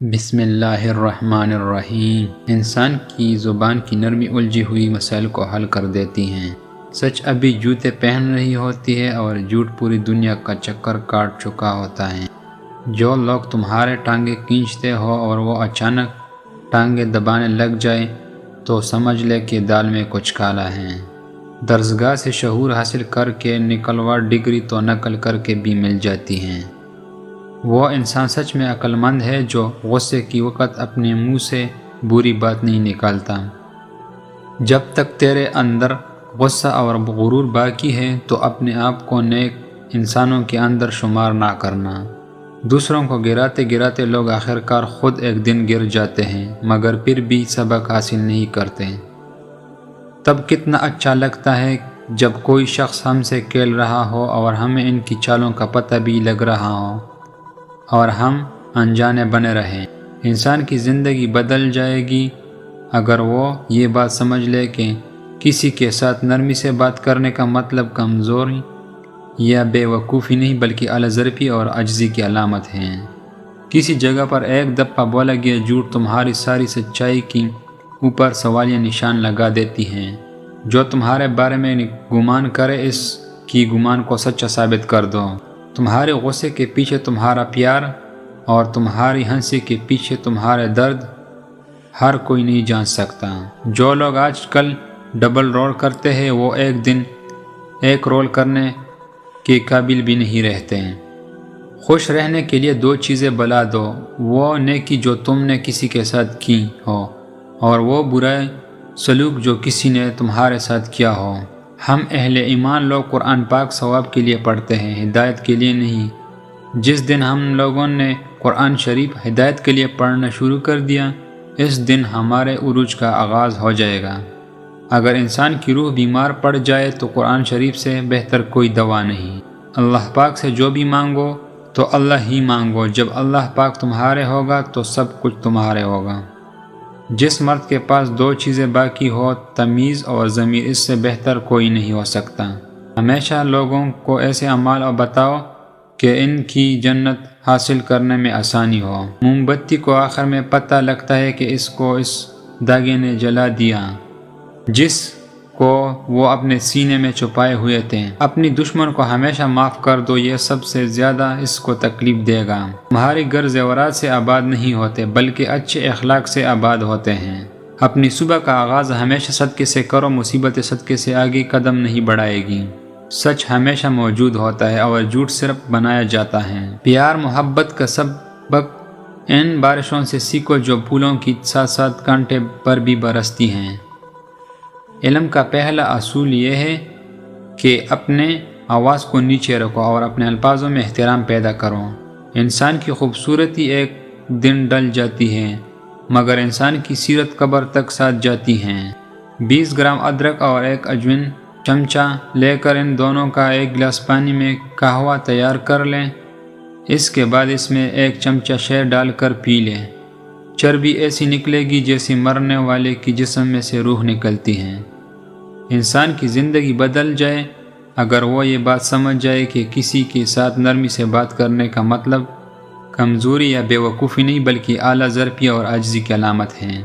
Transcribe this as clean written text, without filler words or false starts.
بسم اللہ الرحمن الرحیم۔ انسان کی زبان کی نرمی الجھی ہوئی مسائل کو حل کر دیتی ہیں۔ سچ ابھی جوتے پہن رہی ہوتی ہے اور جھوٹ پوری دنیا کا چکر کاٹ چکا ہوتا ہے۔ جو لوگ تمہارے ٹانگیں کھینچتے ہو اور وہ اچانک ٹانگیں دبانے لگ جائے تو سمجھ لے کہ دال میں کچھ کالا ہے۔ درسگاہ سے شعور حاصل کر کے نکلوا ڈگری تو نقل کر کے بھی مل جاتی ہیں۔ وہ انسان سچ میں عقل مند ہے جو غصے کی وقت اپنے منہ سے بری بات نہیں نکالتا۔ جب تک تیرے اندر غصہ اور غرور باقی ہے تو اپنے آپ کو نیک انسانوں کے اندر شمار نہ کرنا۔ دوسروں کو گراتے گراتے لوگ آخرکار خود ایک دن گر جاتے ہیں مگر پھر بھی سبق حاصل نہیں کرتے۔ تب کتنا اچھا لگتا ہے جب کوئی شخص ہم سے کھیل رہا ہو اور ہمیں ان کی چالوں کا پتہ بھی لگ رہا ہو اور ہم انجانے بنے رہیں۔ انسان کی زندگی بدل جائے گی اگر وہ یہ بات سمجھ لے کہ کسی کے ساتھ نرمی سے بات کرنے کا مطلب کمزوری یا بے وقوفی نہیں بلکہ اعلی ظرفی اور عاجزی کی علامت ہے۔ کسی جگہ پر ایک دفعہ بولا گیا جھوٹ تمہاری ساری سچائی کی اوپر سوالیہ نشان لگا دیتی ہیں۔ جو تمہارے بارے میں گمان کرے اس کی گمان کو سچا ثابت کر دو۔ تمہارے غصے کے پیچھے تمہارا پیار اور تمہاری ہنسی کے پیچھے تمہارے درد ہر کوئی نہیں جان سکتا۔ جو لوگ آج کل ڈبل رول کرتے ہیں وہ ایک دن ایک رول کرنے کے قابل بھی نہیں رہتے۔ خوش رہنے کے لیے دو چیزیں بلا دو، وہ نیکی جو تم نے کسی کے ساتھ کی ہو اور وہ برا سلوک جو کسی نے تمہارے ساتھ کیا ہو۔ ہم اہل ایمان لوگ قرآن پاک ثواب کے لیے پڑھتے ہیں، ہدایت کے لیے نہیں۔ جس دن ہم لوگوں نے قرآن شریف ہدایت کے لیے پڑھنا شروع کر دیا اس دن ہمارے عروج کا آغاز ہو جائے گا۔ اگر انسان کی روح بیمار پڑ جائے تو قرآن شریف سے بہتر کوئی دوا نہیں۔ اللہ پاک سے جو بھی مانگو تو اللہ ہی مانگو۔ جب اللہ پاک تمہارے ہوگا تو سب کچھ تمہارے ہوگا۔ جس مرد کے پاس دو چیزیں باقی ہو، تمیز اور ضمیر، اس سے بہتر کوئی نہیں ہو سکتا۔ ہمیشہ لوگوں کو ایسے اعمال بتاؤ کہ ان کی جنت حاصل کرنے میں آسانی ہو۔ موم بتی کو آخر میں پتہ لگتا ہے کہ اس کو اس داغے نے جلا دیا جس کو وہ اپنے سینے میں چھپائے ہوئے تھے۔ اپنی دشمن کو ہمیشہ معاف کر دو، یہ سب سے زیادہ اس کو تکلیف دے گا۔ تمہارے گھر زیورات سے آباد نہیں ہوتے بلکہ اچھے اخلاق سے آباد ہوتے ہیں۔ اپنی صبح کا آغاز ہمیشہ صدقے سے کرو، مصیبت صدقے سے آگے قدم نہیں بڑھائے گی۔ سچ ہمیشہ موجود ہوتا ہے اور جھوٹ صرف بنایا جاتا ہے۔ پیار محبت کا سبق ان بارشوں سے سیکھو جو پھولوں کی ساتھ ساتھ کانٹے پر بھی برستی ہیں۔ علم کا پہلا اصول یہ ہے کہ اپنے آواز کو نیچے رکھو اور اپنے الفاظوں میں احترام پیدا کرو۔ انسان کی خوبصورتی ایک دن ڈل جاتی ہے مگر انسان کی سیرت قبر تک ساتھ جاتی ہیں۔ 20 گرام ادرک اور ایک اجوین چمچہ لے کر ان دونوں کا ایک گلاس پانی میں قہوہ تیار کر لیں۔ اس کے بعد اس میں ایک چمچہ شہد ڈال کر پی لیں۔ چربی ایسی نکلے گی جیسی مرنے والے کی جسم میں سے روح نکلتی ہے۔ انسان کی زندگی بدل جائے اگر وہ یہ بات سمجھ جائے کہ کسی کے ساتھ نرمی سے بات کرنے کا مطلب کمزوری یا بے وقوفی نہیں بلکہ اعلیٰ ظرفی اور عاجزی کی علامت ہے۔